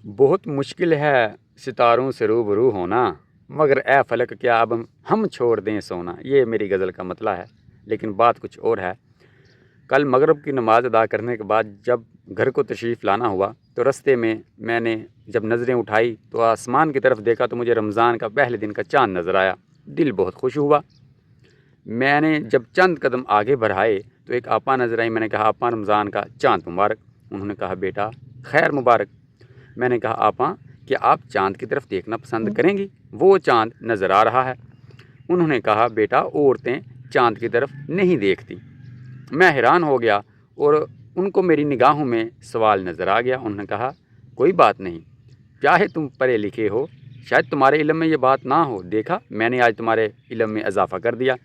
बहुत मुश्किल है सितारों से रूबरू होना, मगर ए फलक क्या अब हम छोड़ दें सोना। ये मेरी गज़ल का मतला है, लेकिन बात कुछ और है। कल मगरिब की नमाज़ अदा करने के बाद जब घर को तशरीफ़ लाना हुआ तो रस्ते में मैंने जब नज़रें उठाई तो आसमान की तरफ देखा तो मुझे रमज़ान का पहले दिन का चाँद नज़र आया। दिल बहुत खुश हुआ। मैंने जब चंद कदम आगे बढ़ाए तो एक आपा नज़र आई। मैंने कहा, आपा रमज़ान का चाँद मुबारक। उन्होंने कहा, बेटा खैर मुबारक। मैंने कहा, आपा क्या आप चाँद की तरफ देखना पसंद करेंगी? वो चाँद नज़र आ रहा है। उन्होंने कहा, बेटा औरतें चाँद की तरफ नहीं देखती। मैं हैरान हो गया और उनको मेरी निगाहों में सवाल नज़र आ गया। उन्होंने कहा, कोई बात नहीं, चाहे तुम पढ़े लिखे हो, शायद तुम्हारे इल्म में ये बात ना हो। देखा, मैंने आज तुम्हारे इल्म में इजाफ़ा कर दिया।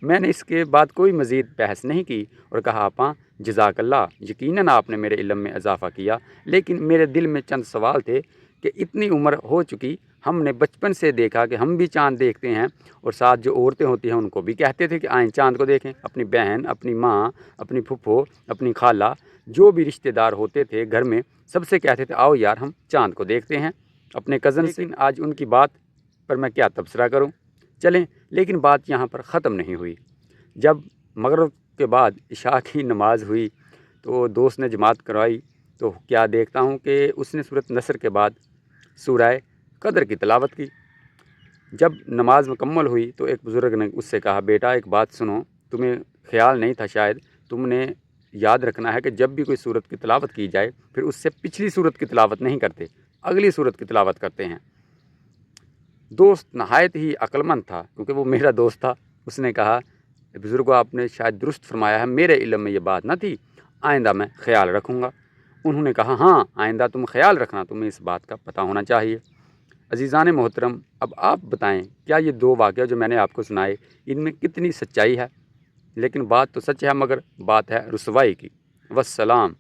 मैंने इसके बाद कोई मज़ीद बहस नहीं की और कहा, आपा जज़ाकल्लाह, यकीनन आपने मेरे इल्म में इजाफ़ा किया, लेकिन मेरे दिल में चंद सवाल थे कि इतनी उम्र हो चुकी, हमने बचपन से देखा कि हम भी चाँद देखते हैं और साथ जो औरतें होती हैं उनको भी कहते थे कि आएँ चाँद को देखें। अपनी बहन, अपनी माँ, अपनी फूफो, अपनी खाला, जो भी रिश्तेदार होते थे घर में, सबसे कहते थे, आओ यार हम चाँद को देखते हैं। अपने कज़न से आज उनकी बात पर मैं क्या तबसरा करूं। चलें, लेकिन बात यहाँ पर ख़त्म नहीं हुई। जब मगरिब के बाद इशा की नमाज़ हुई तो दोस्त ने जमात करवाई तो क्या देखता हूँ कि उसने सूरत नसर के बाद सूरह कदर की तिलावत की। जब नमाज मुकम्मल हुई तो एक बुज़ुर्ग ने उससे कहा, बेटा एक बात सुनो, तुम्हें ख़्याल नहीं था शायद, तुमने याद रखना है कि जब भी कोई सूरत की तिलावत की जाए फिर उससे पिछली सूरत की तिलावत नहीं करते, अगली सूरत की तिलावत करते हैं। दोस्त नहायत ही अक्लमंद था, क्योंकि वो मेरा दोस्त था। उसने कहा, बुज़ुर्ग आपने शायद दुरुस्त फरमाया है, मेरे इल्म में ये बात ना थी, आइंदा मैं ख़्याल रखूँगा। उन्होंने कहा, हाँ आइंदा तुम ख़्याल रखना, तुम्हें इस बात का पता होना चाहिए। अज़ीज़ान मोहतरम, अब आप बताएं, क्या ये दो वाक़या जो मैंने आपको सुनाए इनमें कितनी सच्चाई है? लेकिन बात तो सच है, मगर बात है रुसवाई की। वस्सलाम।